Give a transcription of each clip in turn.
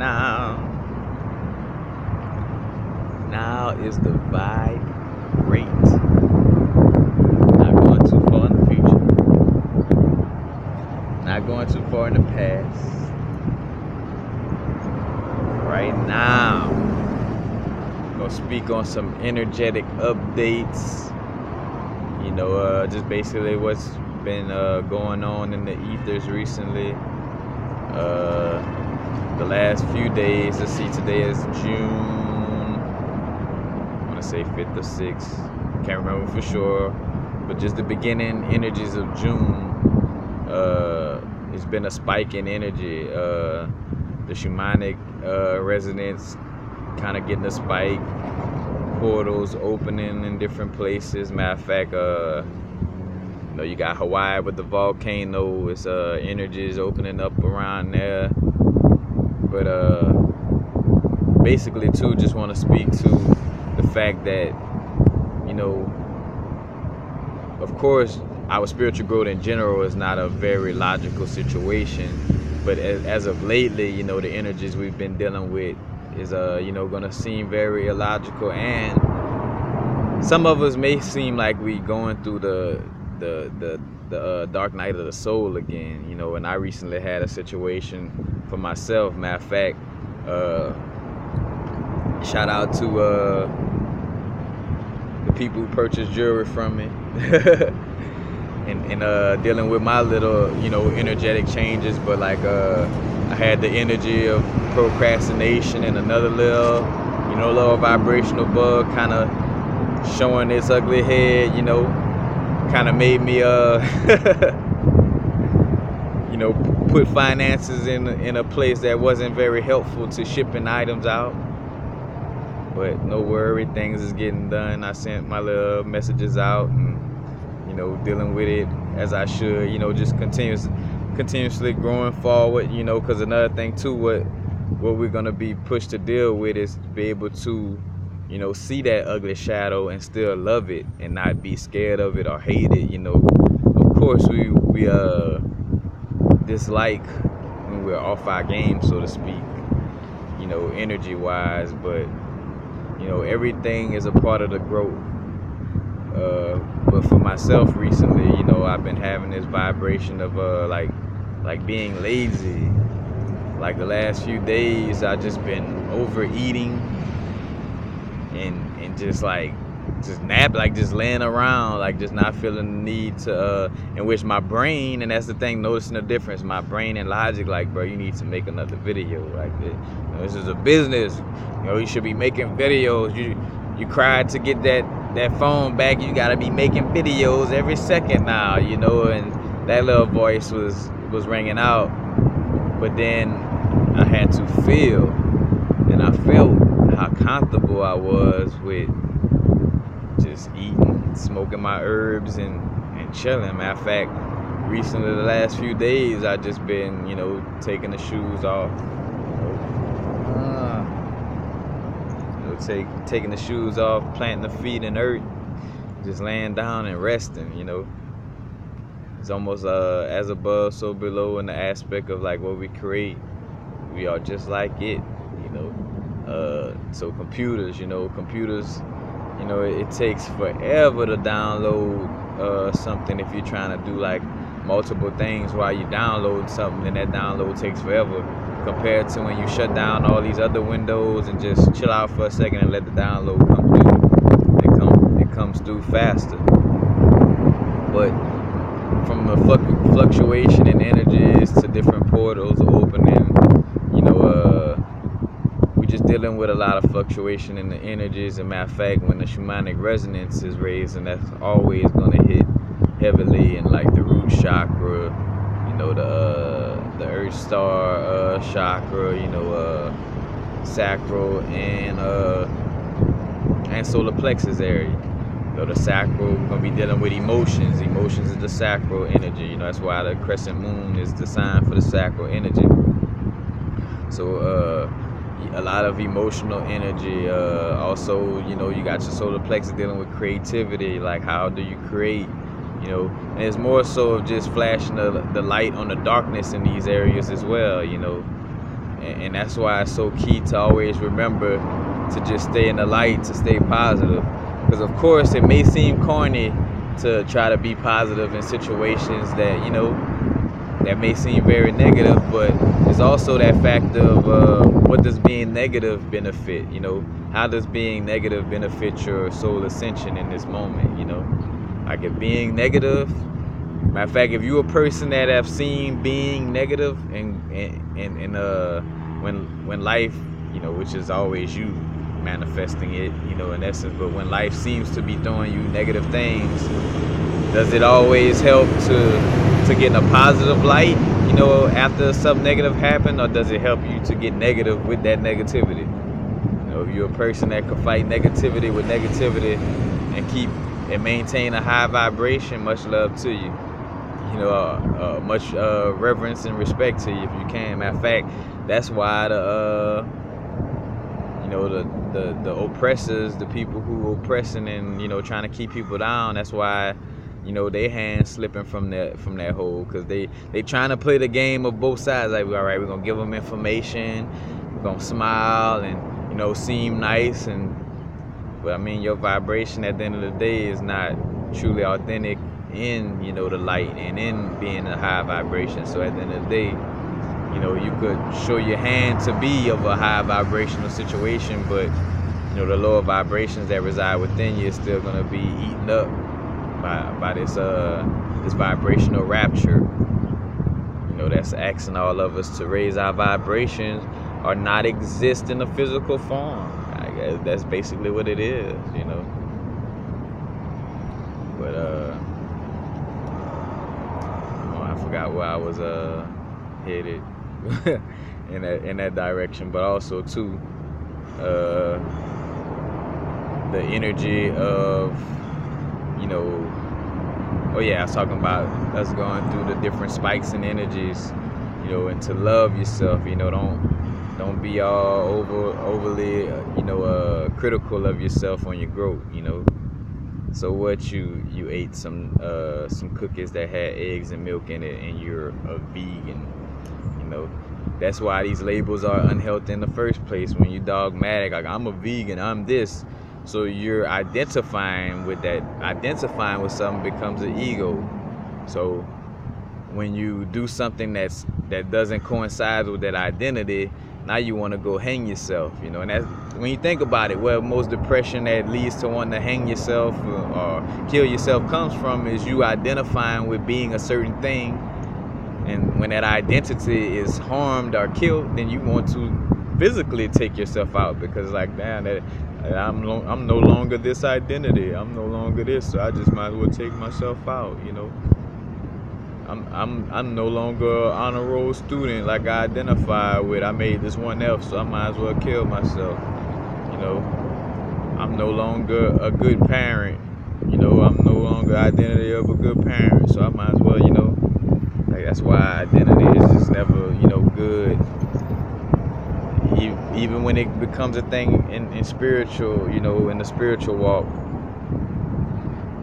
now. Now is the vibrate. Not going too far in the future. Not going too far in the past. Right now. Gonna speak on some energetic updates. You know, just basically what's been going on in the ethers recently. The last few days, let's see, today is June, I want to say 5th or 6th, can't remember for sure, but just the beginning energies of June, it's been a spike in energy. The shamanic resonance kind of getting a spike, portals opening in different places. Matter of fact, you know, you got Hawaii with the volcano, it's energies opening up around there. But basically too, just want to speak to the fact that, you know, of course our spiritual growth in general is not a very logical situation, but as of lately, you know, the energies we've been dealing with is you know, gonna seem very illogical, and some of us may seem like we going through the dark night of the soul again, you know. And I recently had a situation for myself. Matter of fact, shout out to the people who purchased jewelry from me and dealing with my little, you know, energetic changes. But like I had the energy of procrastination and another little, you know, little vibrational bug kind of showing its ugly head, you know. Kind of made me you know, put finances in a place that wasn't very helpful to shipping items out. But no worry, things is getting done. I sent my little messages out and, you know, dealing with it as I should, you know, just continuously growing forward, you know. Because another thing too, what we're gonna be pushed to deal with is to be able to, you know, see that ugly shadow and still love it and not be scared of it or hate it, you know. Of course, we dislike when we're off our game, so to speak, you know, energy-wise, but, you know, everything is a part of the growth. But for myself recently, you know, I've been having this vibration of like being lazy. Like the last few days, I've just been overeating and just just laying around, like just not feeling the need to in which my brain, and that's the thing, noticing the difference, my brain and logic, like, bro, you need to make another video. Like, you know, this is a business, you know, you should be making videos. You cried to get that phone back, you gotta be making videos every second now, you know. And that little voice was ringing out. But then I had to feel, and I felt how comfortable I was with just eating, smoking my herbs and chilling. Matter of fact, recently, the last few days, I just been, you know, taking the shoes off, you know, taking the shoes off, planting the feet in earth, just laying down and resting, you know. It's almost as above, so below, in the aspect of like what we create, we are just like it, you know. So computers, you know, it takes forever to download something. If you're trying to do like multiple things while you download something, then that download takes forever, compared to when you shut down all these other windows and just chill out for a second and let the download come through. It comes through faster. But from the fluctuation in energies to different portals opening, you know, we just dealing with a lot of fluctuation in the energies. And matter of fact, when the shamanic resonance is raised, and that's always going to hit heavily in like the root chakra, you know, the earth star chakra, you know, sacral and solar plexus area. You know, the sacral, we're going to be dealing with emotions. Emotions is the sacral energy. You know, that's why the crescent moon is the sign for the sacral energy. So a lot of emotional energy. Also, you know, you got your solar plexus dealing with creativity. Like, how do you create? You know, and it's more so of just flashing the light on the darkness in these areas as well, you know. And that's why it's so key to always remember to just stay in the light, to stay positive. Because of course it may seem corny to try to be positive in situations that, you know, that may seem very negative, but it's also that factor of what does being negative benefit, you know? How does being negative benefit your soul ascension in this moment, you know? Like if being negative, matter of fact, if you're a person that have seen being negative and when life, you know, which is always you manifesting it, you know, in essence, but when life seems to be throwing you negative things, does it always help to get in a positive light, you know, after something negative happened, or does it help you to get negative with that negativity? You know, if you're a person that can fight negativity with negativity and keep and maintain a high vibration, much love to you. You know, much reverence and respect to you if you can. Matter of fact, that's why the you know, the oppressors, the people who oppressing and, you know, trying to keep people down, that's why, you know, they hands slipping from that hole, because they trying to play the game of both sides. Like, all right, we're gonna give them information, we're gonna smile and, you know, seem nice, but I mean, your vibration at the end of the day is not truly authentic in, you know, the light and in being a high vibration. So at the end of the day, you know, you could show your hand to be of a high vibrational situation, but, you know, the lower vibrations that reside within you is still gonna be eaten up by this vibrational rapture. You know, that's asking all of us to raise our vibrations or not exist in a physical form. I guess that's basically what it is, you know. But I forgot where I was headed in that direction, but also too the energy of, you know, oh yeah, I was talking about us going through the different spikes and energies, you know, and to love yourself, you know, don't be all overly, you know, critical of yourself on your growth, you know. So what, you ate some cookies that had eggs and milk in it and you're a vegan, you know. That's why these labels are unhealthy in the first place. When you dogmatic, like, I'm a vegan, I'm this. So you're identifying with that. Identifying with something becomes an ego. So when you do something that doesn't coincide with that identity, now you want to go hang yourself, you know. And that's, when you think about it, where most depression that leads to wanting to hang yourself or kill yourself comes from is you identifying with being a certain thing. And when that identity is harmed or killed, then you want to physically take yourself out, because, like, damn, I'm no longer this identity. I'm no longer this, so I just might as well take myself out, you know. I'm no longer an honor roll student like I identify with. I made this 1F, so I might as well kill myself, you know. I'm no longer a good parent, you know. I'm no longer identity of a good parent, so I might as well, you know. Like, that's why identity is just never, you know, good. Even when it becomes a thing in spiritual, you know, in the spiritual walk,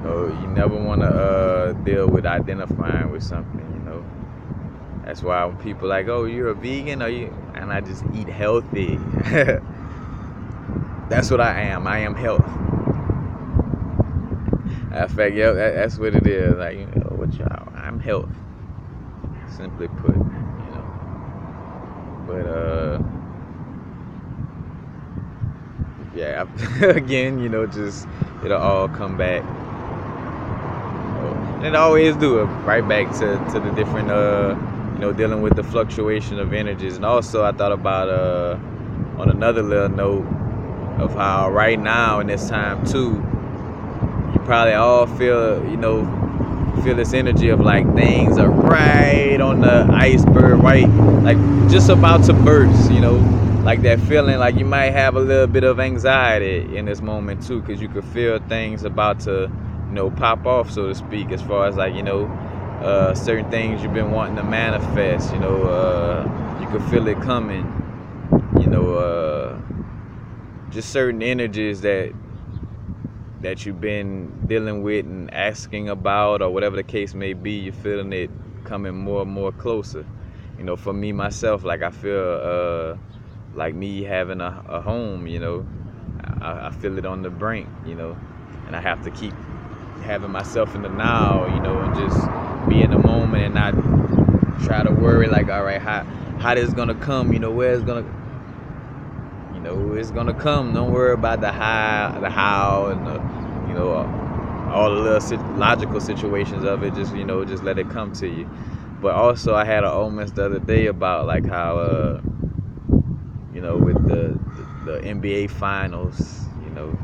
you never want to deal with identifying with something, you know. That's why when people like, oh, you're a vegan, and I just eat healthy. That's what I am. I am health. In fact, yeah, that's what it is. Like, you know, what y'all? I'm health. Simply put, you know. But yeah, again, you know, just it'll all come back. And it always do it right back to the different, you know, dealing with the fluctuation of energies. And also, I thought about on another little note of how right now in this time too, you probably all feel, you know, this energy of like things are right on the iceberg, right, like just about to burst, you know. Like that feeling, like you might have a little bit of anxiety in this moment too, because you could feel things about to, you know, pop off, so to speak, as far as like, you know, certain things you've been wanting to manifest, you know, you could feel it coming, you know, just certain energies that you've been dealing with and asking about, or whatever the case may be, you're feeling it coming more and more closer. you know, for me myself, like I feel like me having a home, you know, I feel it on the brink, you know, and I have to keep having myself in the now, you know, and just be in the moment and not try to worry like, all right, how this gonna come, you know, where it's gonna, you know, it's gonna come. Don't worry about the how, and the, you know, all the little logical situations of it. Just, you know, just let it come to you. But also, I had an omens the other day about like how, you know, with the NBA finals, you know,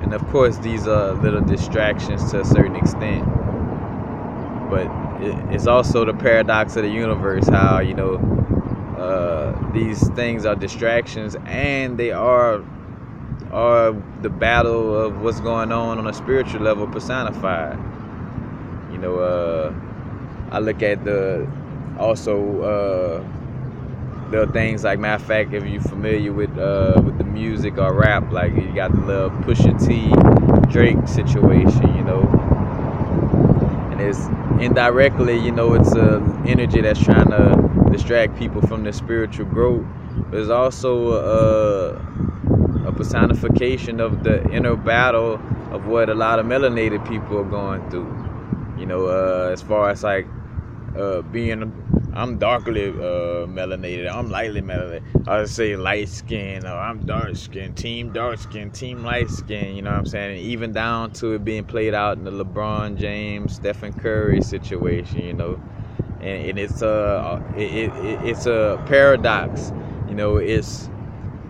and of course these are little distractions to a certain extent. But it's also the paradox of the universe, how, you know, these things are distractions, and they are the battle of what's going on a spiritual level personified. You know, I look at the things like, matter of fact, if you're familiar with the music or rap, like you got the little Pusha T, Drake situation, you know, and it's indirectly, you know, it's a energy that's trying to distract people from their spiritual growth. But it's also a personification of the inner battle of what a lot of melanated people are going through. You know, as far as like I'm darkly melanated, I'm lightly melanated. I would say light skin, or I'm dark skin, team light skin, you know what I'm saying? And even down to it being played out in the LeBron James, Stephen Curry situation, you know. And it's a paradox, you know. It's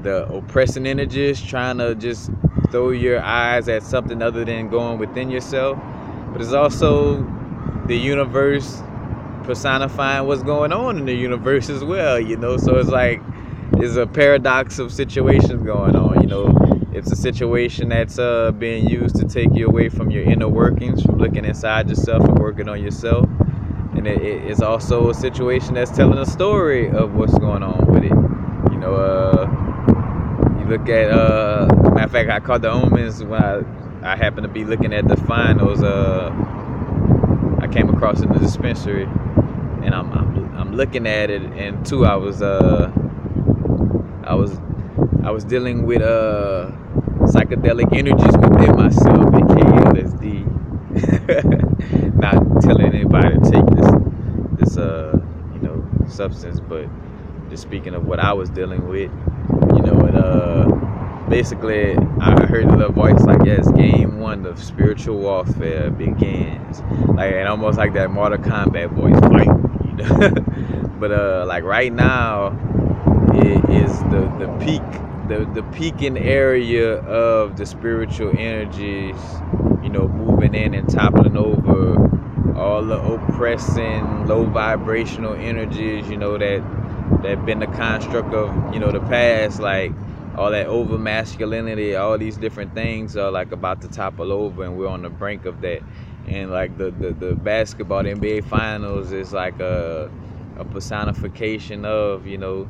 the oppressing energies trying to just throw your eyes at something other than going within yourself, but it's also the universe personifying what's going on in the universe as well, you know. So it's like, it's a paradox of situations going on, you know. It's a situation that's being used to take you away from your inner workings, from looking inside yourself and working on yourself. And it's also a situation that's telling a story of what's going on with it. You know, you look at, matter of fact, I caught the omens when I happened to be looking at the finals. I came across in the dispensary, and I'm looking at it, and too, I was dealing with psychedelic energies within myself, aka LSD. Not telling anybody to take this you know, substance, but just speaking of what I was dealing with, you know. And basically I heard a little voice like, yes, game one of spiritual warfare begins, like, and almost like that Mortal Kombat voice, fight, you know. But like right now, it is the peak, the peaking area of the spiritual energies, you know, moving in and toppling over all the oppressing, low vibrational energies, you know, that been the construct of, you know, the past, like all that over masculinity, all these different things are like about to topple over, and we're on the brink of that. And like the basketball, the NBA finals is like a personification of, you know,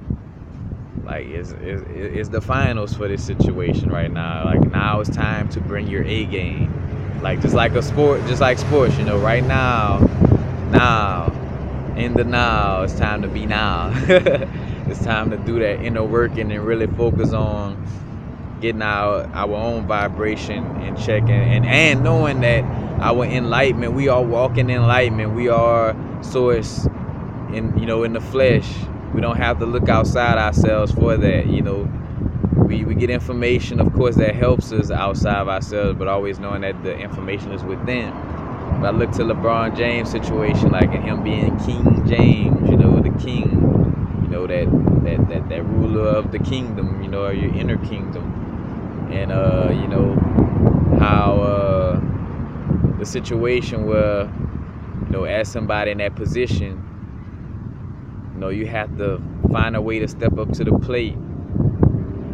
like it's the finals for this situation right now. Like now it's time to bring your A game. Like just like sports, you know, right now, in the now, it's time to be now. It's time to do that inner working and really focus on getting our own vibration in check, and knowing that our enlightenment, we are walking enlightenment, we are source in, you know, in the flesh. We don't have to look outside ourselves for that, you know. We get information, of course, that helps us outside of ourselves, but always knowing that the information is within. But I look to LeBron James' situation, like him being King James, you know, the king, you know, that ruler of the kingdom, you know, or your inner kingdom. And you know, how the situation where, you know, as somebody in that position, you know, you have to find a way to step up to the plate.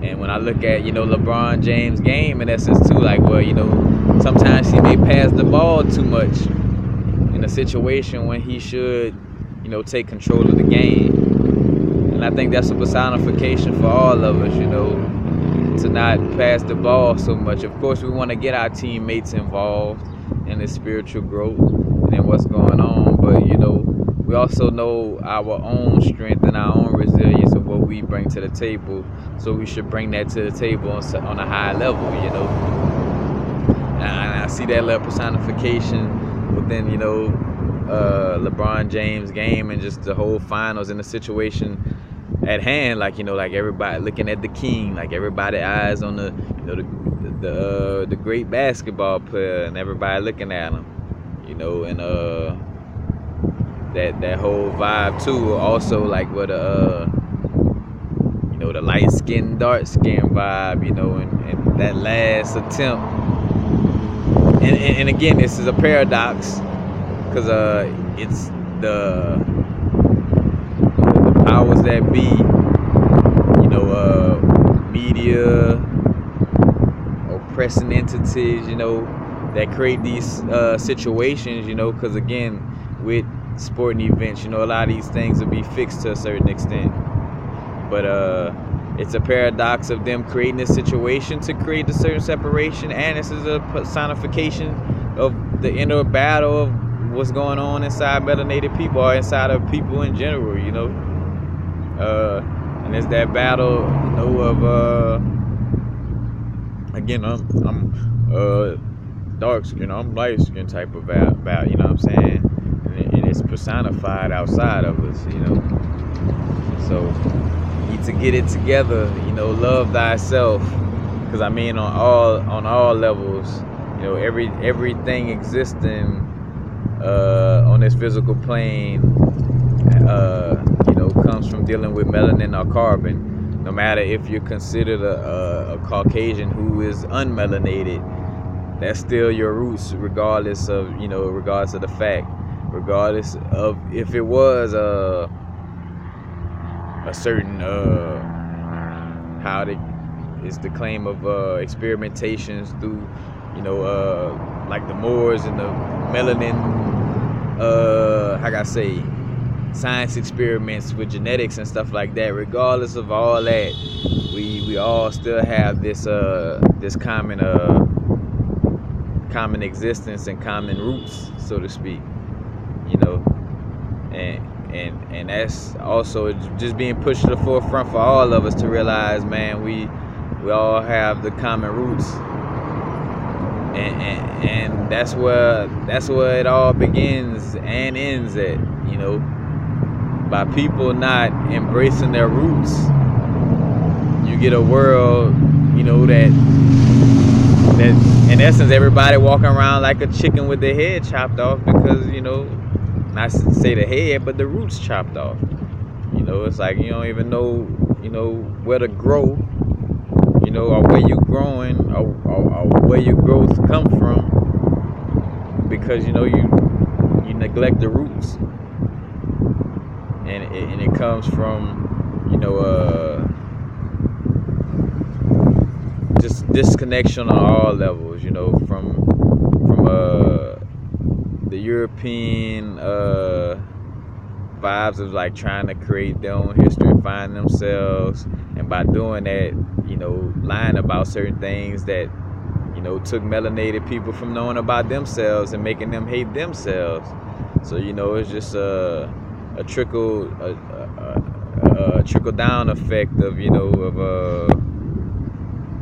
And when I look at, you know, LeBron James' game, in essence too, like, well, you know, sometimes he may pass the ball too much in a situation when he should, you know, take control of the game. And I think that's a personification for all of us, you know, to not pass the ball so much. Of course, we want to get our teammates involved in the spiritual growth and what's going on, but, you know, we we also know our own strength and our own resilience of what we bring to the table. So we should bring that to the table on a high level, you know. And I see that little personification within, you know, LeBron James' game and just the whole finals and the situation at hand. Like, you know, like everybody looking at the king, like everybody eyes on the, you know, the great basketball player, and everybody looking at him, you know, and that whole vibe too. Also, like with you know, the light skin, dark skin vibe, you know, and that last attempt. And again, this is a paradox because it's the powers that be, you know, media, oppressing entities, you know, that create these situations, you know, because again, with sporting events, you know, a lot of these things will be fixed to a certain extent, but it's a paradox of them creating this situation to create a certain separation, and this is a personification of the inner battle of what's going on inside melanated people or inside of people in general, you know. And it's that battle, you know, of again, I'm dark skin, I'm light skin type of battle, you know what I'm saying? And it's personified outside of us, you know. So you need to get it together, you know, love thyself, because I mean on all levels, you know, everything existing on this physical plane, you know, comes from dealing with melanin or carbon. No matter if you're considered a Caucasian who is unmelanated, that's still your roots, regardless of, you know, regardless of the fact, regardless of if it was a certain how is the claim of experimentations through, you know, like the Moors and the melanin, how can I say, science experiments with genetics and stuff like that. Regardless of all that, we all still have this this common existence and common roots, so to speak, you know. And that's also just being pushed to the forefront for all of us to realize, man, we all have the common roots, and that's where it all begins and ends at, you know. By people not embracing their roots, you get a world, you know, that in essence everybody walking around like a chicken with their head chopped off, because, you know, not to say the head, but the roots chopped off. You know, it's like you don't even know, you know, where to grow, you know, or where you growing, or where your growth come from, because, you know, you neglect the roots, and it comes from, you know, just disconnection on all levels, you know, from the European vibes of like trying to create their own history and find themselves, and by doing that, you know, lying about certain things that, you know, took melanated people from knowing about themselves and making them hate themselves. So, you know, it's just a trickle down effect of, you know, of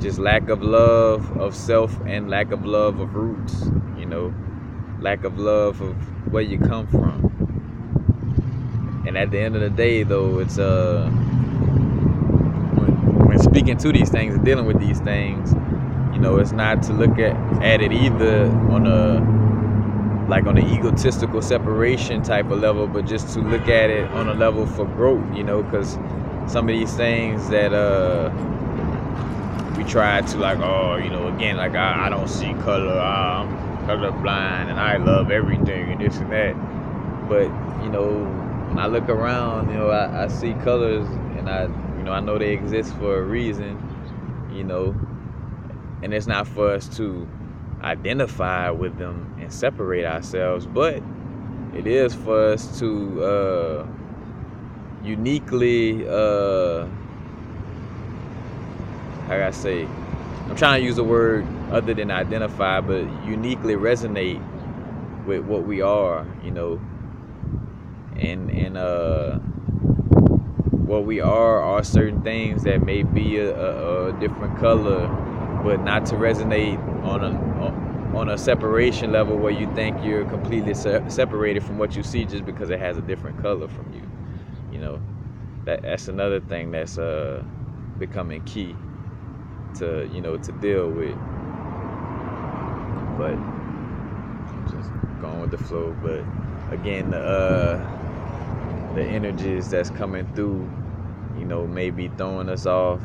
just lack of love of self and lack of love of roots, you know, lack of love of where you come from. And at the end of the day, though, it's when speaking to these things and dealing with these things, you know, it's not to look at it either on an egotistical separation type of level, but just to look at it on a level for growth, you know, because some of these things that we try to, like, oh, you know, again, like I don't see color, I'm colorblind, and I love everything and this and that. But, you know, when I look around, you know, I see colors, and I know they exist for a reason, you know, and it's not for us to identify with them and separate ourselves, but it is for us to uniquely, how can I say, I'm trying to use a word other than identify, but uniquely resonate with what we are, you know, and what we are certain things that may be a different color, but not to resonate on a separation level where you think you're completely separated from what you see just because it has a different color from you. You know, that's another thing that's becoming key to to deal with. But just going with the flow. But again, the energies that's coming through, maybe throwing us off,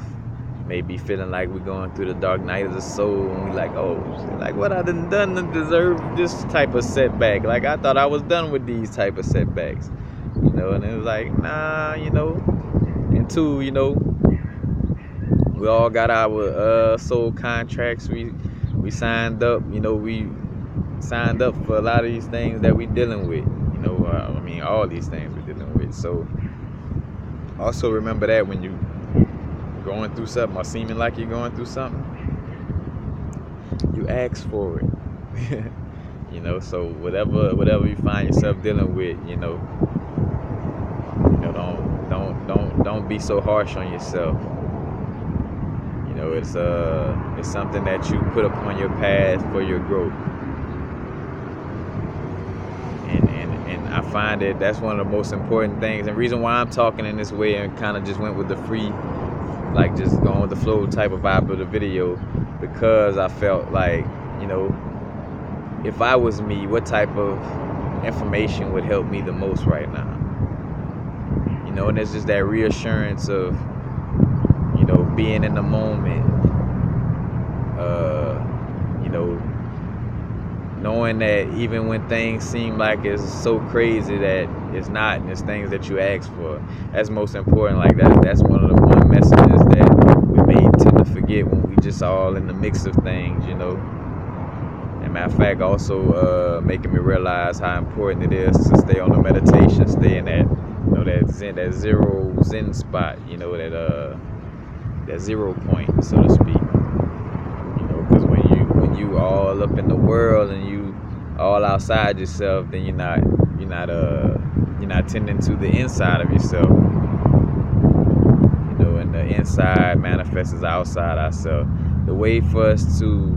maybe feeling like we're going through the dark night of the soul, and we like, oh, like what I done to deserve this type of setback. Like I thought I was done with these type of setbacks, and it was like, nah, and two, we all got our soul contracts. We signed up, we signed up for a lot of these things that we dealing with, I mean all these things we're dealing with. So also remember that when you going through something or seeming like you're going through something, you ask for it. So whatever you find yourself dealing with, don't be so harsh on yourself. It's something that you put upon your path for your growth. And I find that that's one of the most important things, and reason why I'm talking in this way and kind of just went with the free, like just going with the flow type of vibe of the video, because I felt like, if I was me, what type of information would help me the most right now? And it's just that reassurance of, being in the moment, knowing that even when things seem like it's so crazy that it's not, and it's things that you ask for. That's most important. Like that's one of the messages that we may tend to forget when we just all in the mix of things, And matter of fact, also making me realize how important it is to stay on the meditation, stay in that, that zero zen spot, that 0 point, so to speak. Because when you all up in the world and you all outside yourself, then you're not tending to the inside of yourself. And the inside manifests as outside ourselves. The way for us to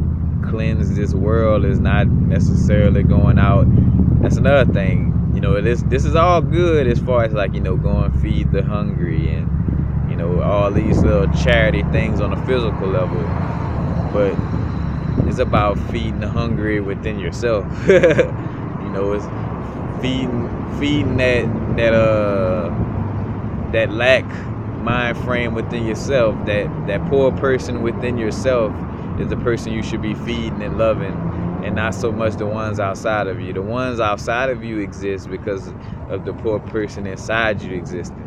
cleanse this world is not necessarily going out. That's another thing. This is all good as far as like, go and feed the hungry and all these little charity things on a physical level, but it's about feeding the hungry within yourself. It's feeding that lack mind frame within yourself. That poor person within yourself is the person you should be feeding and loving, and not so much the ones outside of you. The ones outside of you exist because of the poor person inside you existing.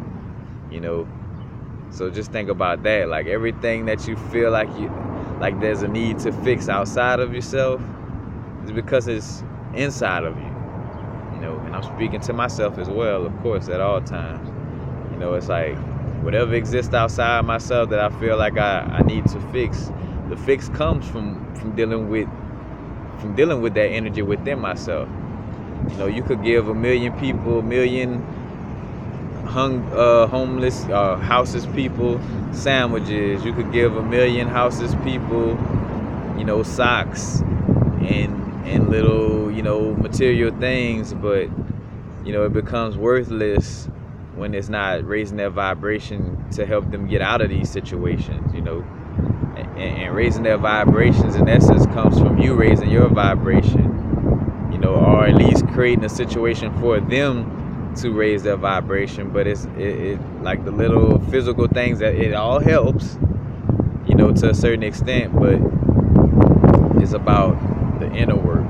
So just think about that. Like everything that you feel like there's a need to fix outside of yourself is because it's inside of you. And I'm speaking to myself as well, of course, at all times. It's like whatever exists outside myself that I feel like I need to fix, the fix comes from dealing with that energy within myself. You could give 1 million people, 1 million homeless houses people sandwiches. You could give 1 million houses people, socks and little, material things, but it becomes worthless when it's not raising their vibration to help them get out of these situations. And raising their vibrations in essence comes from you raising your vibration, or at least creating a situation for them to raise their vibration. But it like the little physical things that it all helps, to a certain extent, but it's about the inner work.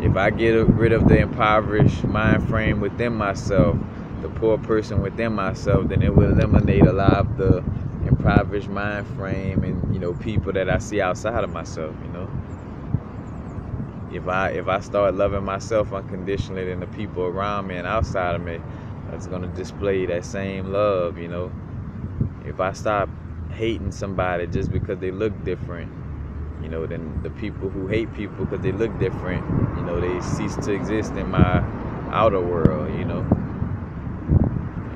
If I get rid of the impoverished mind frame within myself, the poor person within myself, then it will eliminate a lot of the impoverished mind frame and people that I see outside of myself. If I start loving myself unconditionally, then the people around me and outside of me that's gonna display that same love. If I stop hating somebody just because they look different, then the people who hate people because they look different, they cease to exist in my outer world, you know.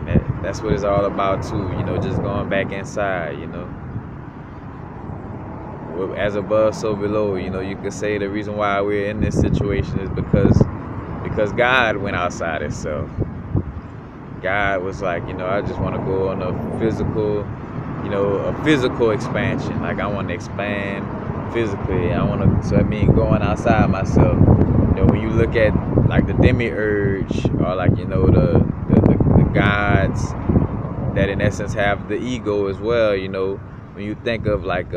And that's what it's all about too, you know, just going back inside, you know. As above, so below, you know. You could say the reason why we're in this situation is because God went outside Himself. God was like, you know, I just want to go on a physical, you know, a physical expansion. Like, I want to expand physically. I want to, so that means going outside myself. You know, when you look at like the demiurge, or like, you know, the gods that in essence have the ego as well, you know, when you think of like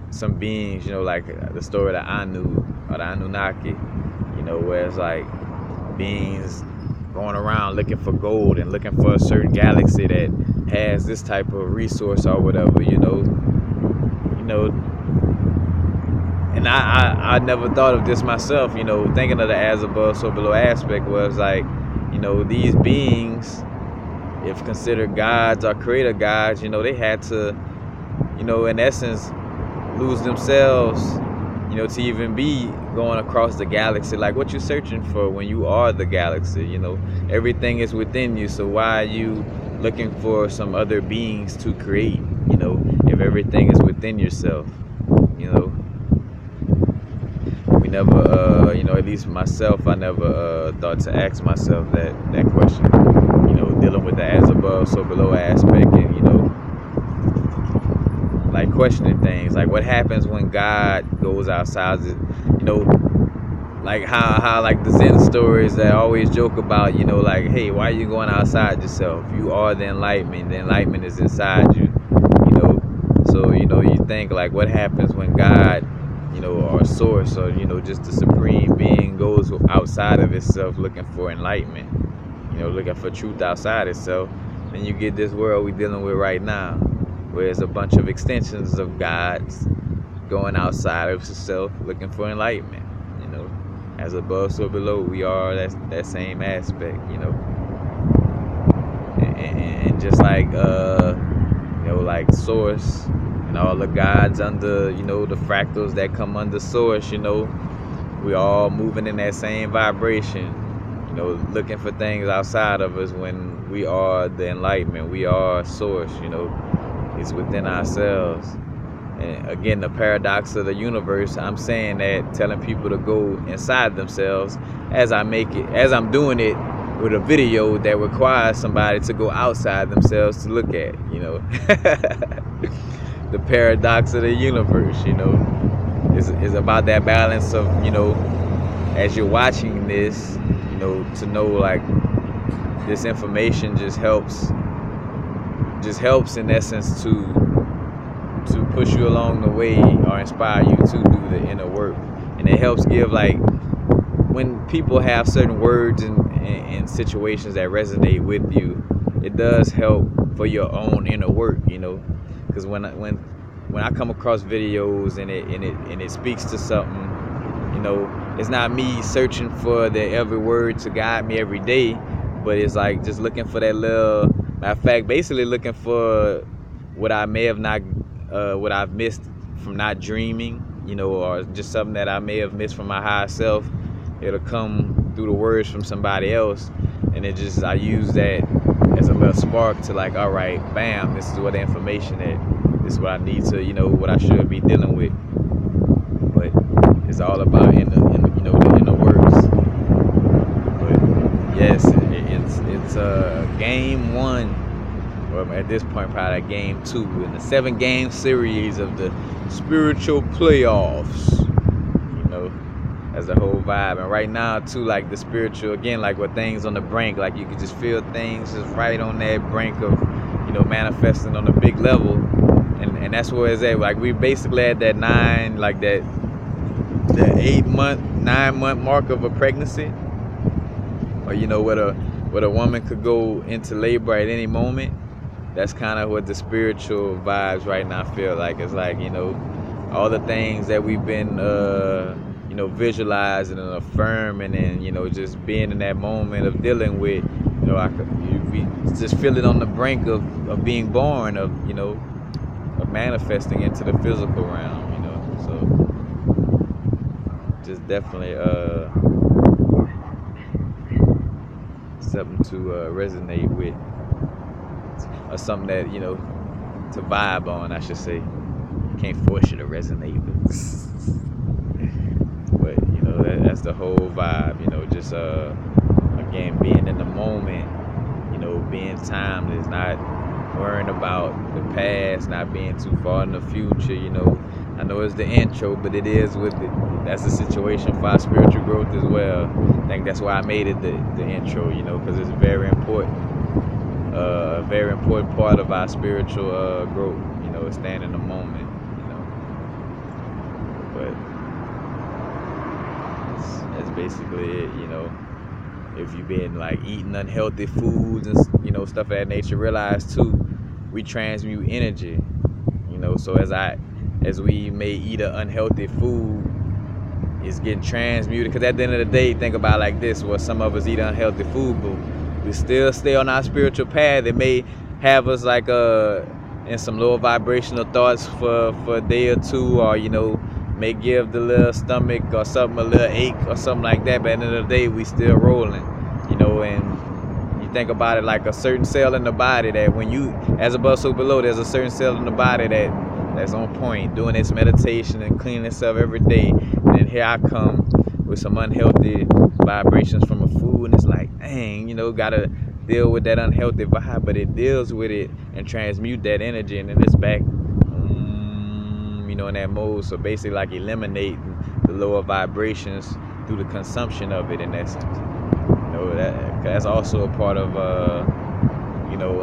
some beings, you know, like the story of the Anu or the Anunnaki, you know, where it's like beings going around looking for gold and looking for a certain galaxy that has this type of resource or whatever, you know. And I never thought of this myself, you know, thinking of the as above, so below aspect was like, you know, these beings, if considered gods or creator gods, you know, they had to, you know, in essence, lose themselves, you know, to even be going across the galaxy. Like, what you searching for when you are the galaxy, you know? Everything is within you, so why are you looking for some other beings to create, you know, if everything is within yourself, you know? We never, you know, at least myself, I never thought to ask myself that question, you know, dealing with the as above, so below aspect, and, you know, like questioning things, like what happens when God goes outside, you know, like how like the Zen stories that always joke about, you know, like, hey, why are you going outside yourself? You are the enlightenment is inside you, you know. So, you know, you think like, what happens when God, you know, or source, or, you know, just the supreme being goes outside of itself looking for enlightenment, you know, looking for truth outside itself. Then you get this world we dealing with right now, where it's a bunch of extensions of gods going outside of itself looking for enlightenment, you know. As above, so below, we are that same aspect, you know. And just like, you know, like source and all the gods under, you know, the fractals that come under source, you know, we all moving in that same vibration, you know, looking for things outside of us when we are the enlightenment, we are source, you know. It's within ourselves. And again, the paradox of the universe, I'm saying that, telling people to go inside themselves as I'm doing it with a video that requires somebody to go outside themselves to look at, you know. The paradox of the universe, you know, is about that balance of, you know, as you're watching this, you know, to know like this information just helps in essence to push you along the way or inspire you to do the inner work. And it helps give, like, when people have certain words and situations that resonate with you, it does help for your own inner work, you know. Because when I come across videos and it speaks to something, you know, it's not me searching for every word to guide me every day, but it's like just looking for that little, matter of fact, basically looking for what I may have not, what I've missed from not dreaming, you know, or just something that I may have missed from my higher self. It'll come through the words from somebody else, and I use that as a little spark to, like, all right, bam, this is what the information this is what I need to, you know, what I should be dealing with. But it's all about you know, the inner works. But yes, it's game 1, or at this point probably game 2 in the 7-game series of the spiritual playoffs, you know, as a whole vibe. And right now too, like the spiritual, again, like with things on the brink, like you can just feel things just right on that brink of, you know, manifesting on a big level. And that's where it's at. Like we basically at that 9, like that 8-month, 9-month mark of a pregnancy, or, you know, where a woman could go into labor at any moment. That's kind of what the spiritual vibes right now feel like. It's like, you know, all the things that we've been, you know, visualizing and affirming, and, you know, just being in that moment of dealing with, you know, we just feel it on the brink of being born, of, you know, of manifesting into the physical realm, you know. So just definitely something to resonate with, or something that, you know, to vibe on, I should say. Can't force you to resonate with. But, you know, that's the whole vibe, you know, just, again, being in the moment, you know, being timeless, not worrying about the past, not being too far in the future, you know. I know it's the intro, but it is with it. That's the situation for our spiritual growth as well. I think that's why I made it the intro, you know, because it's very important. A very important part of our spiritual growth, you know, is staying in the moment, you know. But that's basically it, you know. If you've been like eating unhealthy foods and, you know, stuff of that nature, realize too, we transmute energy, you know. So as we may eat an unhealthy food, it's getting transmuted. Because at the end of the day, think about it like this: well, some of us eat unhealthy food, but we still stay on our spiritual path. It may have us like in some lower vibrational thoughts for a day or two, or, you know, may give the little stomach or something a little ache or something like that. But at the end of the day, we still rolling, you know. And you think about it like a certain cell in the body that when you, as above so below, there's a certain cell in the body that's on point, doing its meditation and cleaning itself every day. And then here I come with some unhealthy vibrations from a food, and it's like, dang, you know, gotta deal with that unhealthy vibe, but it deals with it and transmute that energy, and then it's back, you know, in that mode. So basically like eliminating the lower vibrations through the consumption of it, in essence. You know, that's also a part of you know,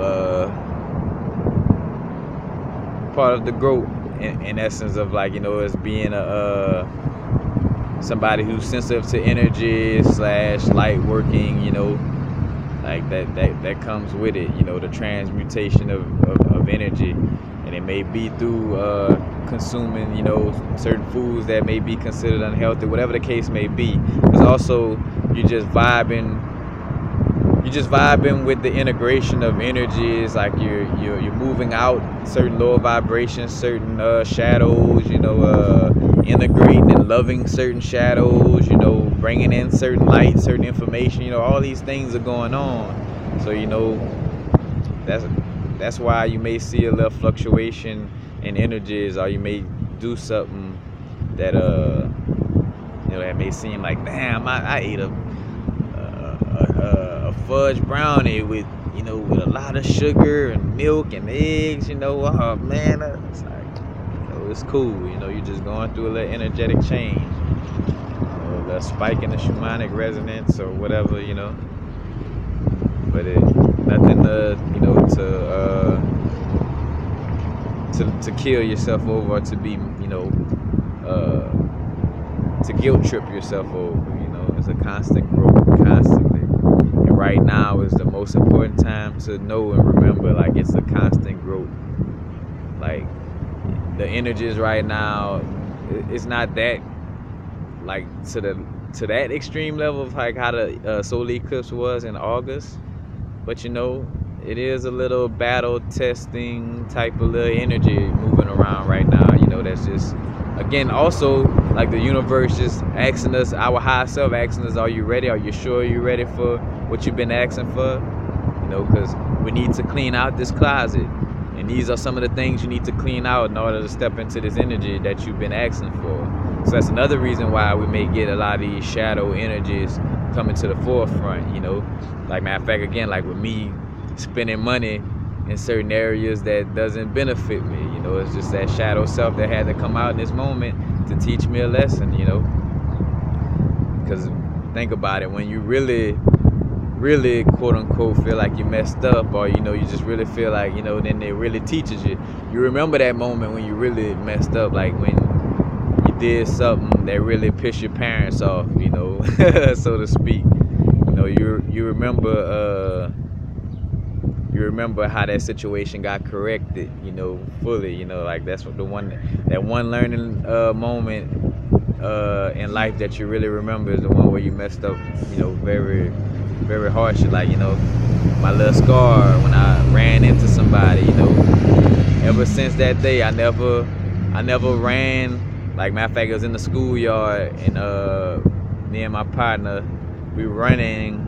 part of the growth, in essence, of like, you know, as being somebody who's sensitive to energy / light working, you know, like that comes with it, you know, the transmutation of energy. And it may be through consuming, you know, certain foods that may be considered unhealthy, whatever the case may be. Because also you're just vibing with the integration of energies. Like you're moving out certain lower vibrations, certain shadows, you know, integrating and loving certain shadows, you know, bringing in certain light, certain information, you know, all these things are going on. So, you know, that's why you may see a little fluctuation in energies, or you may do something that you know, that may seem like, damn, I ate a fudge brownie with, you know, with a lot of sugar and milk and eggs, you know. Oh man, it's like, you know, it's cool, you know, you're just going through a little energetic change, you know, a little spike in the shamanic resonance or whatever, you know. But nothing you know, to kill yourself over, to be, you know, to guilt trip yourself over, you know. It's a constant growth, constantly. And right now is the most important time to know and remember, like, it's a constant growth. Like, the energies right now, it's not that, like, to that extreme level of like how the solar eclipse was in August. But, you know, it is a little battle testing type of little energy moving around right now, you know. That's just, again, also like the universe just asking us, our higher self asking us, are you ready? Are you sure you're ready for what you've been asking for? You know, because we need to clean out this closet, and these are some of the things you need to clean out in order to step into this energy that you've been asking for. So that's another reason why we may get a lot of these shadow energies coming to the forefront, you know. Like, matter of fact, again, like with me spending money in certain areas that doesn't benefit me, you know, it's just that shadow self that had to come out in this moment to teach me a lesson, you know. Because think about it, when you really quote unquote feel like you messed up, or, you know, you just really feel like, you know, then it really teaches you. You remember that moment when you really messed up, like when you did something that really pissed your parents off, you know, so to speak. You know, you remember how that situation got corrected, you know, fully, you know. Like, that's what that one learning moment in life that you really remember is the one where you messed up, you know, very, very harsh. Like, you know, my little scar when I ran into somebody, you know. Ever since that day, I never ran. Like, matter of fact, it was in the schoolyard, and me and my partner, we running,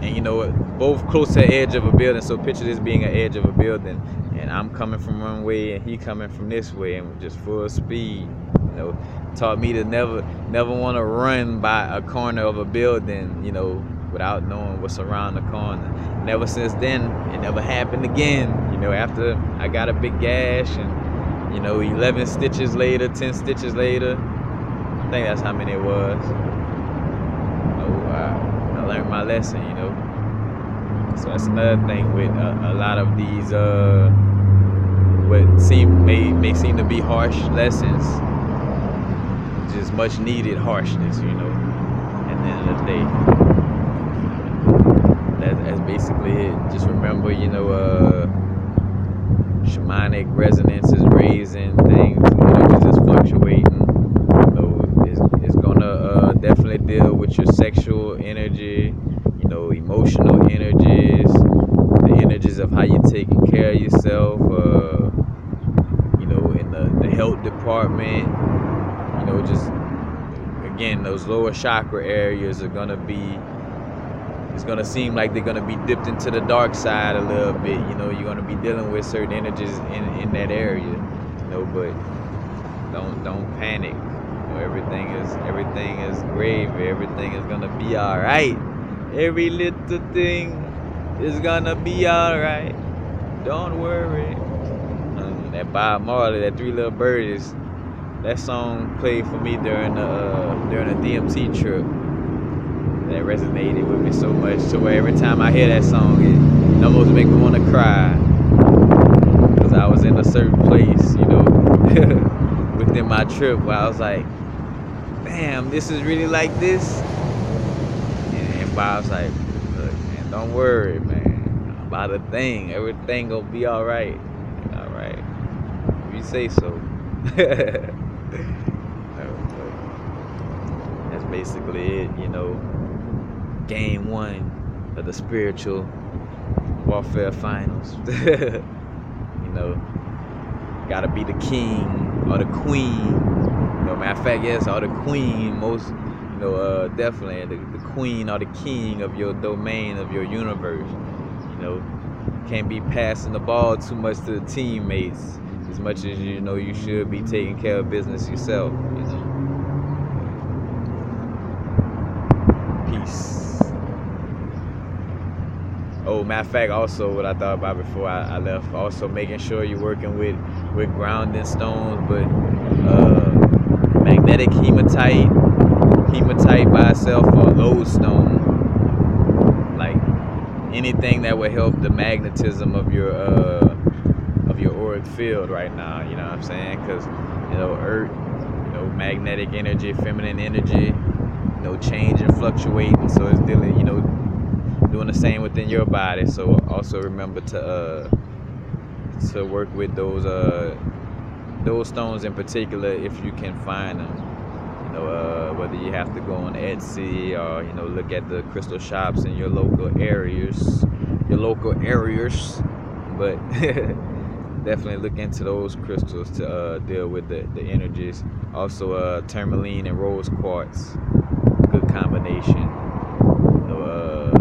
And you know, both close to the edge of a building. So picture this being an edge of a building, and I'm coming from one way and he coming from this way, and we're just full speed. You know, taught me to never want to run by a corner of a building, you know, without knowing what's around the corner. And ever since then, it never happened again. You know, after I got a big gash, and you know, 11 stitches later, 10 stitches later, I think that's how many it was. I learned my lesson, you know. So that's another thing with a lot of these what may seem to be harsh lessons, just much needed harshness, you know. At the end of the day, that's basically it. Just remember, you know, shamanic resonance is raising, things, energies is fluctuating. You know, it's gonna definitely deal with your sexual energy, you know, emotional energies, the energies of how you're taking care of yourself, you know, in the health department, you know, just again, those lower chakra areas are gonna be, it's gonna seem like they're gonna be dipped into the dark side a little bit. You know, you're gonna be dealing with certain energies in that area, you know, but don't panic. You know, everything is gravy. Everything is gonna be all right. Every little thing is gonna be all right. Don't worry. That Bob Marley, that Three Little Birdies, that song played for me during a DMT trip. That resonated with me so much, to where every time I hear that song, it almost makes me want to cry, because I was in a certain place, you know, within my trip, where I was like, damn, this is really like this. And Bob's like, look, man, don't worry, man, about a thing. Everything gonna be all right. All right, if you say so. That's basically it, you know. Game 1 of the spiritual warfare finals. You know, gotta be the king or the queen. You know, matter of fact, yes, or the queen. Most, you know, definitely the queen or the king of your domain, of your universe. You know, can't be passing the ball too much to the teammates, as much as you know you should be taking care of business yourself. You know. Peace. Oh, matter of fact, also what I thought about before I left, also making sure you're working with grounding stones, but magnetic hematite by itself, or lodestone, like anything that would help the magnetism of your auric field right now. You know what I'm saying? Because, you know, earth, you know, magnetic energy, feminine energy, you know, change and fluctuating, so it's dealing, you know, doing the same within your body. So also remember to work with those stones in particular, if you can find them. You know, whether you have to go on Etsy, or, you know, look at the crystal shops in your local areas, but definitely look into those crystals to deal with the energies. Also, tourmaline and rose quartz, good combination. You know,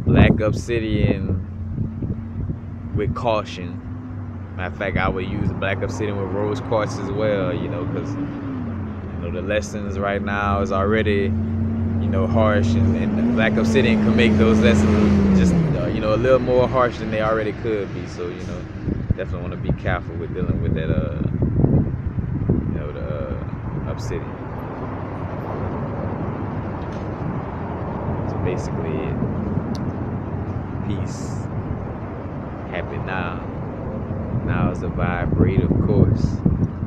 black obsidian with caution. Matter of fact, I would use black obsidian with rose quartz as well, you know, because, you know, the lessons right now is already, you know, harsh, and black obsidian can make those lessons just, you know, a little more harsh than they already could be. So, you know, definitely want to be careful with dealing with that, you know, the obsidian. So basically it. Peace. Happy now. Now is the vibrate, of course.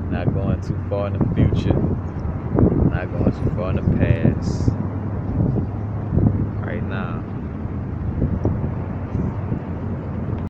Not going too far in the future. Not going too far in the past.